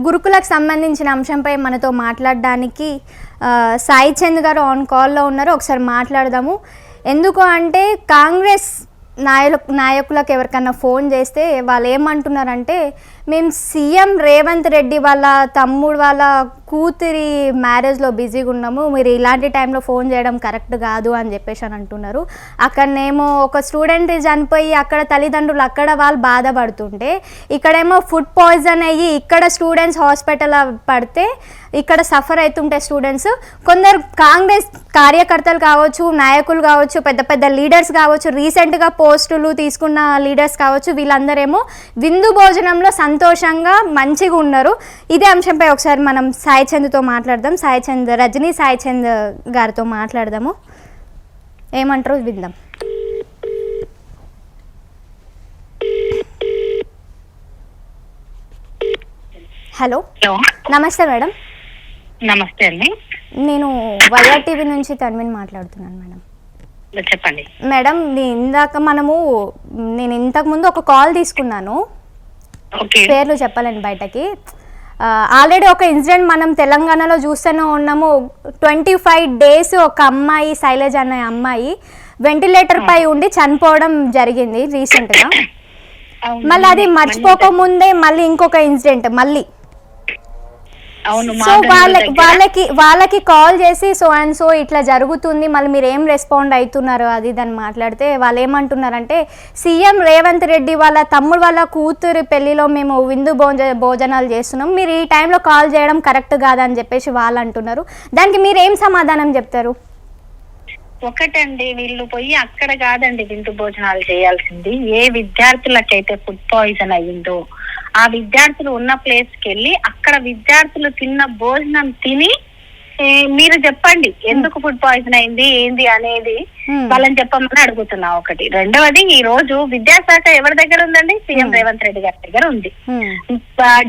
గురుకులకు సంబంధించిన అంశంపై మనతో మాట్లాడడానికి సాయి చంద్ గారు ఆన్ కాల్లో ఉన్నారు. ఒకసారి మాట్లాడదాము. ఎందుకు అంటే కాంగ్రెస్ నాయకులకు ఎవరికన్నా ఫోన్ చేస్తే వాళ్ళు ఏమంటున్నారంటే, మేము సీఎం రేవంత్ రెడ్డి వాళ్ళ తమ్ముడు వాళ్ళ కూతురి మ్యారేజ్లో బిజీగా ఉన్నాము, మీరు ఇలాంటి టైంలో ఫోన్ చేయడం కరెక్ట్ కాదు అని చెప్పేసి అని అంటున్నారు. అక్కడనేమో ఒక స్టూడెంట్ చనిపోయి అక్కడ తల్లిదండ్రులు అక్కడ వాళ్ళు బాధపడుతుంటే, ఇక్కడేమో ఫుడ్ పాయిజన్ అయ్యి ఇక్కడ స్టూడెంట్స్ హాస్పిటల్ పడితే ఇక్కడ సఫర్ అవుతుంటే స్టూడెంట్స్, కొందరు కాంగ్రెస్ కార్యకర్తలు కావచ్చు, నాయకులు కావచ్చు, పెద్ద పెద్ద లీడర్స్ కావచ్చు, రీసెంట్గా పోస్టులు తీసుకున్న లీడర్స్ కావచ్చు, వీళ్ళందరేమో విందు భోజనంలో సంతోషంగా మంచిగా ఉన్నారు. ఇదే అంశంపై ఒకసారి మనం సాయి చంద్తో మాట్లాడదాం. రజనీ సాయి చంద్ గారితో మాట్లాడదాము. ఏమంటారు విందాం. హలో, నమస్తే మేడం. నమస్తే అండి, నేను వైఆర్ టీవీ నుంచి తన్విన్ మాట్లాడుతున్నాను మేడం. చెప్పండి మేడం. నేను ఇంతకు ముందు ఒక కాల్ తీసుకున్నాను, పేర్లు చెప్పాలండి బయటకి. ఆల్రెడీ ఒక ఇన్సిడెంట్ మనం తెలంగాణలో చూస్తూనే ఉన్నాము. 25 days ఒక అమ్మాయి, శైలజ అనే అమ్మాయి వెంటిలేటర్ పై ఉండి చనిపోవడం జరిగింది రీసెంట్గా. మళ్ళీ అది మర్చిపోకముందే మళ్ళీ ఇంకొక ఇన్సిడెంట్ మళ్ళీ. సో వాళ్ళకి కాల్ చేసి సో ఇట్లా జరుగుతుంది, మళ్ళీ మీరు ఏం రెస్పాండ్ అవుతున్నారు అది దాన్ని మాట్లాడితే వాళ్ళు ఏమంటున్నారంటే, సీఎం రేవంత్ రెడ్డి వాళ్ళ తమ్ముడు వాళ్ళ కూతురు పెళ్లిలో మేము విందు భోజనాలు చేస్తున్నాం, మీరు ఈ టైంలో కాల్ చేయడం కరెక్ట్ కాదని చెప్పేసి వాళ్ళు అంటున్నారు. దానికి మీరు ఏం సమాధానం చెప్తారు? ఒకటండి, వీళ్ళు పోయి అక్కడ కాదండి విందు భోజనాలు చేయాల్సింది. ఏ విద్యార్థులకైతే ఫుడ్ పాయిజన్ అయ్యిందో ఆ విద్యార్థులు ఉన్న ప్లేస్ కి వెళ్ళి అక్కడ విద్యార్థులు తిన్న భోజనం తిని మీరు చెప్పండి ఎందుకు ఫుడ్ పాయిజన్ అయింది ఏంది అనేది వాళ్ళని చెప్పమని అడుగుతున్నా. ఒకటి. రెండవది, ఈ రోజు విద్యాశాఖ ఎవరి దగ్గర ఉందండి? సీఎం రేవంత్ రెడ్డి గారి దగ్గర ఉంది.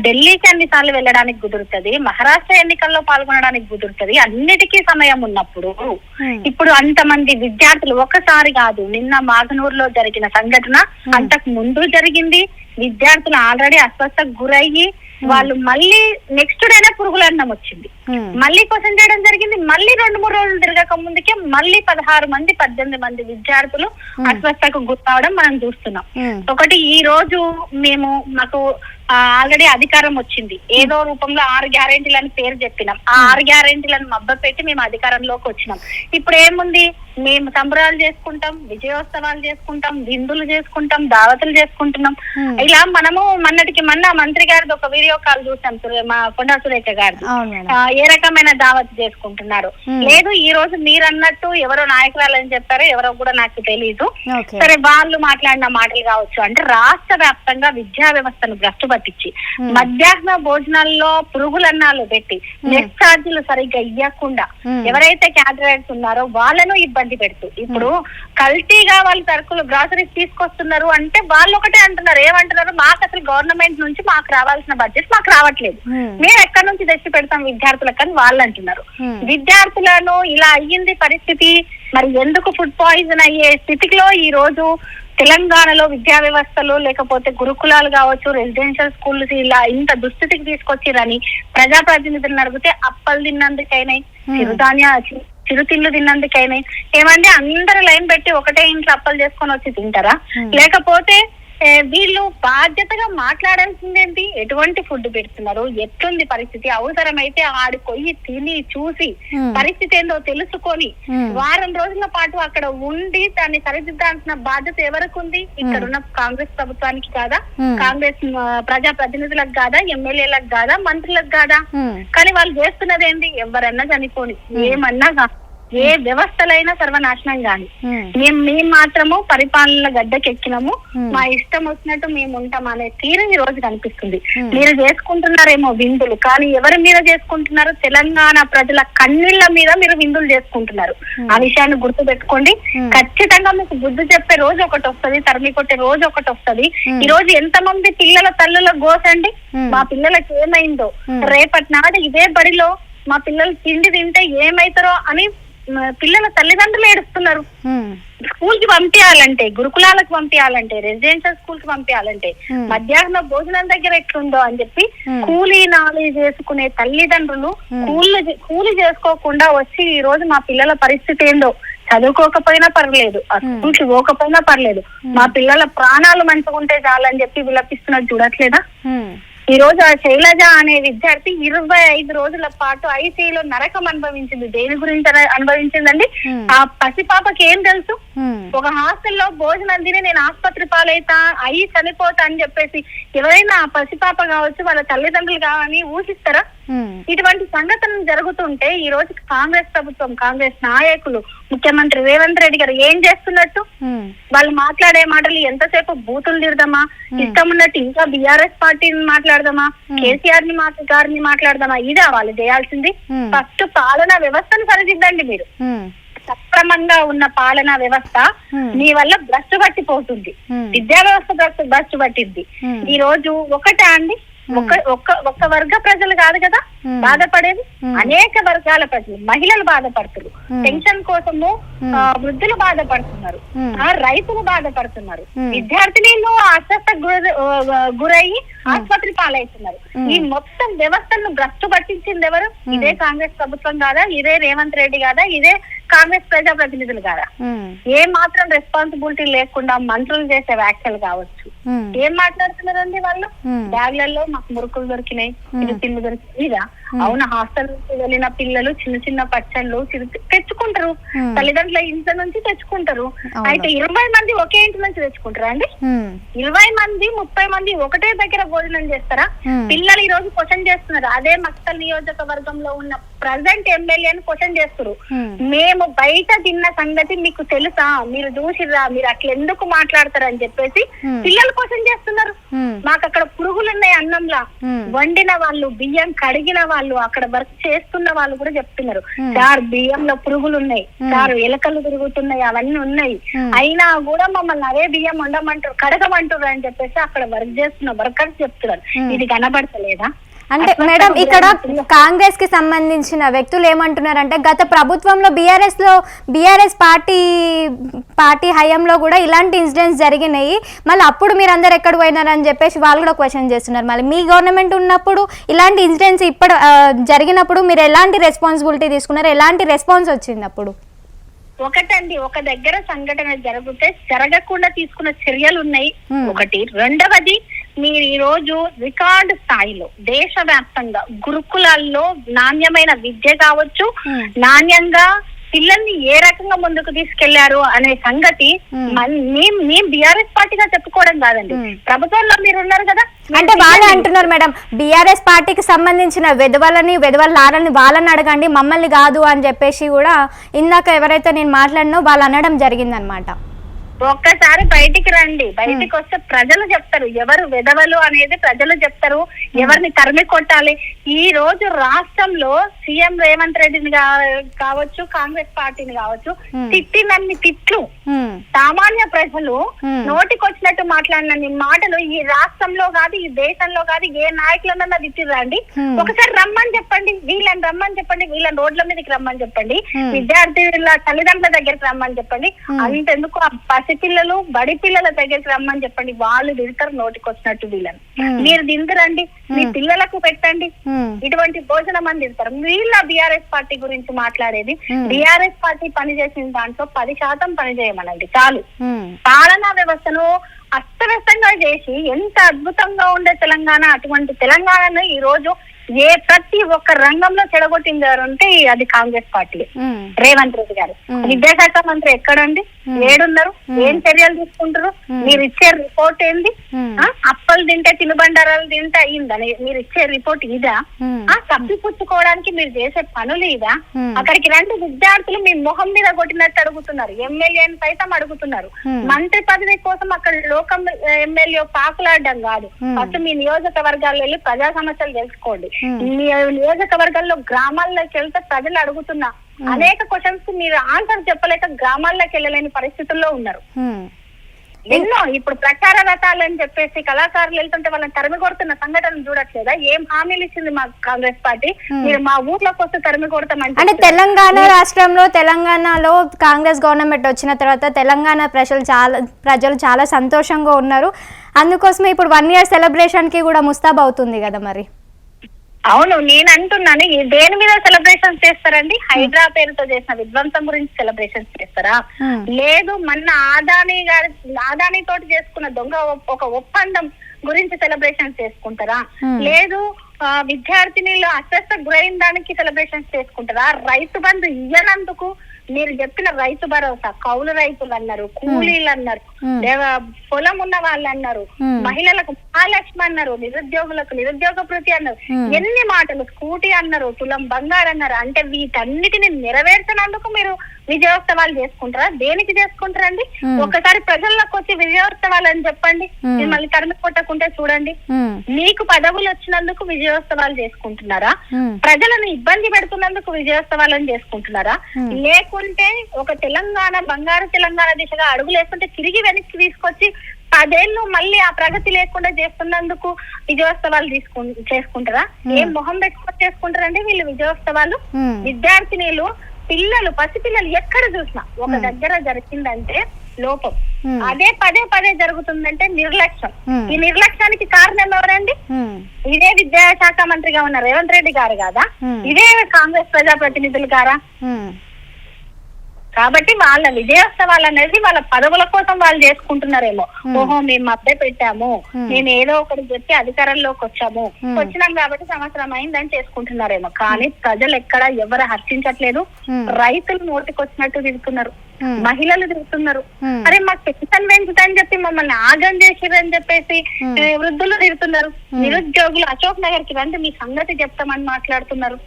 ఢిల్లీకి అన్నిసార్లు వెళ్ళడానికి కుదురుతుంది, మహారాష్ట్ర ఎన్నికల్లో పాల్గొనడానికి కుదురుతుంది, అన్నిటికీ సమయం ఉన్నప్పుడు ఇప్పుడు అంతమంది విద్యార్థులు ఒకసారి కాదు, నిన్న మాగనూరులో జరిగిన సంఘటన అంతకు ముందు జరిగింది. విద్యార్థులు ఆల్రెడీ అస్వస్థకు గురయ్యి వాళ్ళు మళ్ళీ నెక్స్ట్ డేనే పురుగులన్నం వచ్చింది, మళ్ళీ క్వశ్చన్ చేయడం జరిగింది. మళ్ళీ 2-3 రోజులు తిరగక ముందుకే మళ్ళీ 16 మంది 18 మంది విద్యార్థులు అస్వస్థకు గురవడం మనం చూస్తున్నాం. ఒకటి, ఈ రోజు మాకు ఆల్రెడీ అధికారం వచ్చింది, ఏదో రూపంలో 6 గ్యారెంటీలని పేరు చెప్పినాం. ఆ 6 గ్యారెంటీలను మబ్బపెట్టి మేము అధికారంలోకి వచ్చినాం. ఇప్పుడు ఏముంది? మేము సంబరాలు చేసుకుంటాం, విజయోత్సవాలు చేసుకుంటాం, విందులు చేసుకుంటాం, దావతులు చేసుకుంటున్నాం. ఇలా మనము మొన్న మంత్రి గారిది ఒక వీడియో కాల్ చూసాం, మా కొండా సురేఖ గారిది. ఏ రకమైన దావత్ చేసుకుంటున్నారు లేదు. ఈ రోజు మీరు అన్నట్టు ఎవరో నాయకురాలని చెప్పారో ఎవరో కూడా నాకు తెలీదు. సరే, వాళ్ళు మాట్లాడిన మాటలు కావచ్చు. అంటే రాష్ట్ర వ్యాప్తంగా విద్యా వ్యవస్థను భ్రష్టు పట్టించి మధ్యాహ్న భోజనాల్లో పురుగులన్నాలు పెట్టి నెట్ ఛార్జీలు సరిగ్గా ఇవ్వకుండా ఎవరైతే క్యాండిడేట్స్ ఉన్నారో వాళ్ళను ఇబ్బంది పెడుతూ, ఇప్పుడు కల్తీగా వాళ్ళు సరుకులు గ్రాసరీస్ తీసుకొస్తున్నారు అంటే వాళ్ళు ఒకటే అంటున్నారు. ఏమంటున్నారు? మాకు అసలు గవర్నమెంట్ నుంచి మాకు రావాల్సిన బడ్జెట్ మాకు రావట్లేదు, మేము ఎక్కడి నుంచి తెచ్చి పెడతాం విద్యార్థులకు అని వాళ్ళు అంటున్నారు. విద్యార్థులను ఇలా అయ్యింది పరిస్థితి. మరి ఎందుకు ఫుడ్ పాయిజన్ అయ్యే స్థితిలో ఈ రోజు తెలంగాణలో విద్యా వ్యవస్థలు లేకపోతే గురుకులాలు కావచ్చు, రెసిడెన్షియల్ స్కూల్స్ ఇలా ఇంత దుస్థితికి తీసుకొచ్చిరని ప్రజాప్రతినిధులను అడిగితే అప్పలు తిన్నందుకైనా, చిరుతిళ్ళు తిన్నందుకైనా ఏమంటే అందరూ లైన్ పెట్టి ఒకటే ఇంట్లో అప్పలు చేసుకొని వచ్చి తింటారా? లేకపోతే వీళ్ళు బాధ్యతగా మాట్లాడాల్సిందేంటి? ఎటువంటి ఫుడ్ పెడుతున్నారు, ఎట్లుంది పరిస్థితి? అవసరమైతే ఆడిపోయి తిని చూసి పరిస్థితి ఏందో తెలుసుకొని వారం రోజుల పాటు అక్కడ ఉండి దాన్ని సరిదిద్దాల్సిన బాధ్యత ఎవరికి ఉంది? ఇక్కడ ఉన్న కాంగ్రెస్ ప్రభుత్వానికి కాదా? కాంగ్రెస్ ప్రజా ప్రతినిధులకు కాదా? ఎమ్మెల్యేలకు కాదా? మంత్రులకు కాదా? కానీ వాళ్ళు చేస్తున్నది ఏంటి? ఎవరన్నా చనిపోని, ఏమన్నా ఏ వ్యవస్థలైనా సర్వనాశనం కాని, మేము మాత్రము పరిపాలన గడ్డకెక్కినాము, మా ఇష్టం వచ్చినట్టు మేము ఉంటాం అనే తీరు ఈ రోజు కనిపిస్తుంది. మీరు చేసుకుంటున్నారేమో విందులు, కానీ ఎవరి మీద చేసుకుంటున్నారు? తెలంగాణ ప్రజల కన్నీళ్ల మీద మీరు విందులు చేసుకుంటున్నారు. ఆ విషయాన్ని గుర్తు పెట్టుకోండి. ఖచ్చితంగా మీకు బుద్ధి చెప్పే రోజు ఒకటి వస్తుంది, తరిమి కొట్టే రోజు ఒకటి వస్తుంది. ఈ రోజు ఎంతమంది పిల్లల తల్లుల గోసండి, మా పిల్లలకి ఏమైందో, రేపటి నాడు ఇదే బడిలో మా పిల్లలు తిండి తింటే ఏమైతారో అని పిల్లల తల్లిదండ్రులు ఏడుస్తున్నారు. స్కూల్ కి పంపించాలంటే, గురుకులాలకు పంపించాలంటే, రెసిడెన్షియల్ స్కూల్ కి పంపించాలంటే మధ్యాహ్న భోజనం దగ్గర ఎట్లుందో అని చెప్పి కూలీ నాలి చేసుకునే తల్లిదండ్రులు కూలి చేసుకోకుండా వచ్చి ఈ రోజు మా పిల్లల పరిస్థితి ఏందో, చదువుకోకపోయినా పర్లేదు, ఆ స్కూల్ కి పోకపోయినా పర్లేదు, మా పిల్లల ప్రాణాలు మంచిగా ఉంటే చాలని చెప్పి విలపిస్తున్నట్టు చూడట్లేదా? ఈ రోజు ఆ శైలజ అనే విద్యార్థి 25 రోజుల పాటు ఐసీయూలో నరకం అనుభవించింది. దేని గురించి అనుభవించిందండి? ఆ పసిపాపకి ఏం తెలుసు? ఒక హాస్టల్లో భోజనం తిని నేను ఆసుపత్రి పాలైతా అయ్యి చనిపోతా అని చెప్పేసి ఎవరైనా ఆ పసిపాప కావచ్చు వాళ్ళ తల్లిదండ్రులు కావని ఊహిస్తారా? ఇటువంటి సంఘటనలు జరుగుతుంటే ఈ రోజు కాంగ్రెస్ ప్రభుత్వం, కాంగ్రెస్ నాయకులు, ముఖ్యమంత్రి రేవంత్ రెడ్డి గారు ఏం చేస్తున్నట్టు? వాళ్ళు మాట్లాడే మాటలు ఎంతసేపు బూతులు తిడదామా, ఇష్టం ఉన్నట్టు ఇంకా బీఆర్ఎస్ పార్టీని మాట్లాడదామా, కేసీఆర్ గారిని మాట్లాడదామా? ఇదా వాళ్ళు చేయాల్సింది? ఫస్ట్ పాలనా వ్యవస్థను సరిదిద్దండి మీరు. సక్రమంగా ఉన్న పాలనా వ్యవస్థ మీ వల్ల భ్రష్టు పట్టిపోతుంది, విద్యా వ్యవస్థ భ్రష్టు పట్టింది. ఈ రోజు ఒకటే అండి, ఒక్క వర్గ ప్రజలు కాదు కదా బాధపడేది, అనేక వర్గాల ప్రజలు, మహిళలు బాధపడుతున్నారు, పెన్షన్ కోసము వృద్ధులు బాధపడుతున్నారు, రైతులు బాధపడుతున్నారు, విద్యార్థినిలు అస్వస్థకు గురయ్యి ఆసుపత్రి పాలవుతున్నారు. ఈ మొత్తం వ్యవస్థను భ్రష్టు పట్టించింది ఎవరు? ఇదే కాంగ్రెస్ ప్రభుత్వం కాదా? ఇదే రేవంత్ రెడ్డి కాదా? ఇదే కాంగ్రెస్ ప్రజాప్రతినిధులు కాదా? ఏ మాత్రం రెస్పాన్సిబిలిటీ లేకుండా మంత్రులు చేసే వ్యాఖ్యలు కావచ్చు. ఏం మాట్లాడుతున్నారండి వాళ్ళు? బ్యాగ్లలో మాకు మురుకులు దొరికినాయి, ఇది తిండి దొరికిందా? అవును, హాస్టల్ నుంచి వెళ్ళిన పిల్లలు చిన్న చిన్న పచ్చళ్ళు తెచ్చుకుంటారు, తల్లిదండ్రుల ఇంటి నుంచి తెచ్చుకుంటారు. అయితే 20 మంది ఒకే ఇంటి నుంచి తెచ్చుకుంటారా అండి? 20 మంది 30 మంది ఒకటే దగ్గర భోజనం చేస్తారా? పిల్లలు ఈ రోజు క్వశ్చన్ చేస్తున్నారు. అదే మక్తల్ నియోజకవర్గంలో ఉన్న ప్రజెంట్ ఎమ్మెల్యేని క్వశ్చన్ చేస్తారు, మేము బయట తిన్న సంగతి మీకు తెలుసా, మీరు చూసిర్రా, మీరు అట్లా ఎందుకు మాట్లాడతారు అని చెప్పేసి పిల్లలు క్వశ్చన్ చేస్తున్నారు. మాకు అక్కడ పురుగులు ఉన్నాయి అన్నంలా, వండిన వాళ్ళు, బియ్యం కడిగిన వాళ్ళు, అక్కడ వర్క్ చేస్తున్న వాళ్ళు కూడా చెప్తున్నారు, సార్ బియ్యంలో పురుగులు ఉన్నాయి సార్, ఎలకలు తిరుగుతున్నాయి, అవన్నీ ఉన్నాయి, అయినా కూడా మమ్మల్ని అవే బియ్యం వండమంటారు, కడగమంటారు అని చెప్పేసి అక్కడ వర్క్ చేస్తున్న వర్కర్స్ చెప్తున్నారు. ఇది కనబడతలేదా? అంటే మేడం ఇక్కడ కాంగ్రెస్ కి సంబంధించిన వ్యక్తులు ఏమంటున్నారంటే గత ప్రభుత్వంలో బీఆర్ఎస్ పార్టీ హయాంలో కూడా ఇలాంటి ఇన్సిడెంట్స్ జరిగినాయి, మళ్ళీ అప్పుడు మీరు అందరు ఎక్కడ పోయినారని చెప్పేసి వాళ్ళు కూడా క్వశ్చన్ చేస్తున్నారు. మళ్ళీ మీ గవర్నమెంట్ ఉన్నప్పుడు ఇలాంటి ఇన్సిడెంట్స్ ఇప్పుడు జరిగినప్పుడు మీరు ఎలాంటి రెస్పాన్సిబిలిటీ తీసుకున్నారు, ఎలాంటి రెస్పాన్స్ వచ్చింది అప్పుడు? ఒకటండి, ఒక దగ్గర సంఘటన జరిగితే జరగకుండా తీసుకున్న చర్యలు ఉన్నాయి ఒకటి. రెండవది, మీరు ఈ రోజు రికార్డు స్థాయిలో దేశవ్యాప్తంగా గురుకులాల్లో నాణ్యమైన విద్య కావచ్చు, నాణ్యంగా పిల్లల్ని ఏ రకంగా ముందుకు తీసుకెళ్లారు అనే సంగతి మేము బీఆర్ఎస్ పార్టీగా చెప్పుకోవడం కాదండి, ప్రభుత్వంలో మీరు ఉన్నారు కదా. అంటే వాళ్ళే అంటున్నారు మేడం, బీఆర్ఎస్ పార్టీకి సంబంధించిన వెధవలారని వాళ్ళని అడగండి, మమ్మల్ని కాదు అని చెప్పేసి కూడా ఇందాక ఎవరైతే నేను మాట్లాడినో వాళ్ళు అనడం జరిగిందనమాట. ఒక్కసారి బయటికి రండి, బయటికి వస్తే ప్రజలు చెప్తారు ఎవరు వెధవలు అనేది, ప్రజలు చెప్తారు ఎవరిని తరిమి కొట్టాలి. ఈ రోజు రాష్ట్రంలో సీఎం రేవంత్ రెడ్డిని కావచ్చు, కాంగ్రెస్ పార్టీని కావచ్చు, తిట్టినన్ని తిట్లు సామాన్య ప్రజలు నోటికొచ్చినట్టు మాట్లాడినన్ని మాటలు ఈ రాష్ట్రంలో కాదు, ఈ దేశంలో కాదు, ఏ నాయకులన్నా తిట్టిరండి. ఒకసారి రమ్మని చెప్పండి, వీళ్ళని రమ్మని చెప్పండి, వీళ్ళని రోడ్ల మీదకి రమ్మని చెప్పండి, విద్యార్థుల తల్లిదండ్రుల దగ్గరికి రమ్మని చెప్పండి, అంతెందుకు పసిపిల్లలు బడి పిల్లల దగ్గరికి రమ్మని చెప్పండి, వాళ్ళు తిడతారు నోటికొచ్చినట్టు. వీళ్ళని మీరు తిందరండి, మీ పిల్లలకు పెట్టండి, ఇటువంటి భోజనం అని తిడతారు. వీళ్ళ బీఆర్ఎస్ పార్టీ గురించి మాట్లాడేది, బీఆర్ఎస్ పార్టీ పనిచేసిన దాంట్లో 10% పనిచేయమనండి చాలు. పాలనా వ్యవస్థను అస్తవ్యస్తంగా చేసి ఎంత అద్భుతంగా ఉండే తెలంగాణ, అటువంటి తెలంగాణను ఈ రోజు ప్రతి ఒక్క రంగంలో చెడగొట్టిందంటే అది కాంగ్రెస్ పార్టీ, రేవంత్ రెడ్డి గారు. విద్యాశాఖ మంత్రి ఎక్కడండి, ఏడున్నారు, ఏం చర్యలు తీసుకుంటారు? మీరు ఇచ్చే రిపోర్ట్ ఏంది? అప్పలు తింటే తినుబండారాలు తింటే అయ్యిందని మీరు ఇచ్చే రిపోర్ట్ ఇదా? కప్పిపుచ్చుకోవడానికి మీరు చేసే పనులు ఇదా? అక్కడికి రండి, విద్యార్థులు మీ మొహం మీద కొట్టినట్టు అడుగుతున్నారు, ఎమ్మెల్యేని సైతం అడుగుతున్నారు. మంత్రి పదవి కోసం అక్కడ లోకం ఎమ్మెల్యే పాకులాడడం కాదు, ఫస్ట్ మీ నియోజకవర్గాల్లో వెళ్ళి ప్రజా సమస్యలు తెలుసుకోండి. మీ నియోజకవర్గాల్లో గ్రామాల్లోకి వెళ్తే ప్రజలు అడుగుతున్నా అనేక క్వశ్చన్స్ కి మీరు ఆన్సర్ చెప్పలేక గ్రామాల్లోకి వెళ్ళలేని పరిస్థితుల్లో ఉన్నారు. ఎన్నో ఇప్పుడు ప్రచార రథాలు అని చెప్పేసి కళాకారులు వెళ్తుంటే వాళ్ళని తరిమి కొడుతున్న సంఘటన చూడట్లేదా? ఏం హామీలు ఇచ్చింది మా కాంగ్రెస్ పార్టీ? మీరు మా ఊర్లోకి వస్తే తరిమి కొడతామంటే అంటే తెలంగాణ రాష్ట్రంలో తెలంగాణలో కాంగ్రెస్ గవర్నమెంట్ వచ్చిన తర్వాత తెలంగాణ ప్రజలు చాలా సంతోషంగా ఉన్నారు. అందుకోసమే ఇప్పుడు 1 year సెలబ్రేషన్ కి కూడా ముస్తాబ్ అవుతుంది కదా మరి. అవును, నేను అంటున్నాను దేని మీద సెలబ్రేషన్స్ చేస్తారండి? హైడ్రా పేరుతో చేసిన విధ్వంసం గురించి సెలబ్రేషన్స్ చేస్తారా? లేదు మొన్న ఆదాని తోటి చేసుకున్న దొంగ ఒక ఒప్పందం గురించి సెలబ్రేషన్స్ చేసుకుంటారా? లేదు విద్యార్థినిలు అస్వస్థ గురైన దానికి సెలబ్రేషన్స్ చేసుకుంటారా? రైతు బంధు ఇయ్యనందుకు మీరు చెప్పిన రైతు భరోసా, కౌలు రైతులు అన్నారు, కూలీలు అన్నారు, పొలం ఉన్న వాళ్ళు అన్నారు, మహిళలకు మహాలక్ష్మి అన్నారు, నిరుద్యోగులకు నిరుద్యోగ భృతి అన్నారు, ఎన్ని మాటలు, స్కూటీ అన్నారు, తులం బంగారు అన్నారు. అంటే వీటన్నిటిని నెరవేర్చినందుకు మీరు విజయోత్సవాలు చేసుకుంటారా? దేనికి చేసుకుంటారండి? ఒక్కసారి ప్రజల్లోకి వచ్చి విజయోత్సవాలు అని చెప్పండి. మిమ్మల్ని తరిమి కొట్టకుంటే చూడండి. మీకు పదవులు వచ్చినందుకు విజయోత్సవాలు చేసుకుంటున్నారా? ప్రజలను ఇబ్బంది పెడుతున్నందుకు విజయోత్సవాలను చేసుకుంటున్నారా? లేకుంటే ఒక తెలంగాణ బంగారు తెలంగాణ దిశగా అడుగులు వేస్తుంటే తిరిగి వెనక్కి తీసుకొచ్చి 10 ఏళ్ళు మళ్ళీ ఆ ప్రగతి లేకుండా చేస్తున్నందుకు విజయోత్సవాలు చేసుకుంటారా? ఏం మొహం పెట్టుకొని చేసుకుంటారండి వీళ్ళు విజయోత్సవాలు? విద్యార్థినిలు, పిల్లలు, పసిపిల్లలు ఎక్కడ చూసినా ఒక దగ్గర జరిగిందంటే లోపం, అదే పదే జరుగుతుందంటే నిర్లక్ష్యం. ఈ నిర్లక్ష్యానికి కారణం ఎవరండి? ఇదే విద్యాశాఖ మంత్రిగా ఉన్న రేవంత్ రెడ్డి గారు కాదా? ఇదే కాంగ్రెస్ ప్రజాప్రతినిధులు గారా? కాబట్టి వాళ్ళ విజయోత్సవాలు అనేది వాళ్ళ పదవుల కోసం వాళ్ళు చేసుకుంటున్నారేమో. ఓహో మేము అప్పుడే పెట్టాము, మేము ఏదో ఒకటి చెప్పి అధికారంలోకి వచ్చినాం కాబట్టి సంవత్సరం అయిందని చేసుకుంటున్నారేమో. కానీ ప్రజలు ఎక్కడ ఎవరు హర్షించట్లేదు. రైతులు నోటికొచ్చినట్టు తిరుగుతున్నారు, మహిళలు తిరుగుతున్నారు. అరే మాకు పెన్షన్ పెంచుతాయని చెప్పి మమ్మల్ని ఆగం చేసిరని చెప్పేసి వృద్ధులు తిరుగుతున్నారు. నిరుద్యోగులు అశోక్ నగర్ కి రండి మీ సంగతి చెప్తామని మాట్లాడుతున్నారు.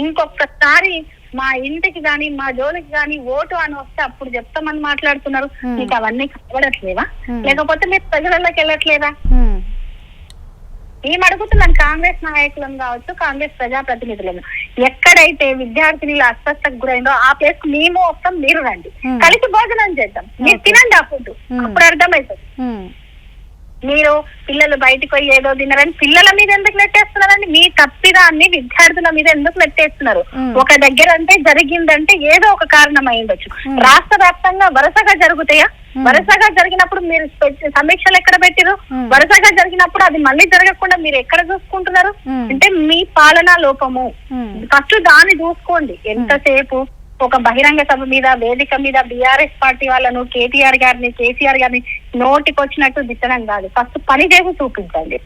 ఇంకొకసారి మా ఇంటికి గాని మా జోలికి గాని ఓటు అని వస్తే అప్పుడు చెప్తామని మాట్లాడుతున్నారు. మీకు అవన్నీ కనబడట్లేవా? లేకపోతే మీరు ప్రజలలోకి వెళ్ళట్లేదా? మేము అడుగుతున్నాం కాంగ్రెస్ నాయకులను కావచ్చు, కాంగ్రెస్ ప్రజాప్రతినిధులను, ఎక్కడైతే విద్యార్థినిలు అస్వస్థకు గురైందో ఆ ప్లేస్ మేము వస్తాం, మీరు రండి, కలిసి భోజనం చేద్దాం, మీరు తినండి ఆ ఫుడ్, అప్పుడు అర్థమవుతుంది. మీరు పిల్లలు బయటకు పోయి ఏదో తిన్నారని పిల్లల మీద ఎందుకు నెట్టేస్తున్నారండి? మీ తప్పిదాన్ని విద్యార్థుల మీద ఎందుకు నెట్టేస్తున్నారు? ఒక దగ్గర అంటే జరిగిందంటే ఏదో ఒక కారణం అయ్యుండొచ్చు. రాష్ట్ర వ్యాప్తంగా వరుసగా జరుగుతాయా? వరుసగా జరిగినప్పుడు మీరు సమీక్షలు ఎక్కడ పెట్టిరు? వరుసగా జరిగినప్పుడు అది మళ్ళీ జరగకుండా మీరు ఎక్కడ చూసుకుంటున్నారు? అంటే మీ పాలనా లోపము. ఫస్ట్ దాన్ని చూసుకోండి. ఎంతసేపు ఒక బహిరంగ సభ మీద, వేదిక మీద బీఆర్ఎస్ పార్టీ వాళ్ళను, కేటీఆర్ గారిని, కేసీఆర్ గారిని నోటికొచ్చినట్టు దిట్టడం కాదు. ఫస్ట్ పని చేసి చూపించండి.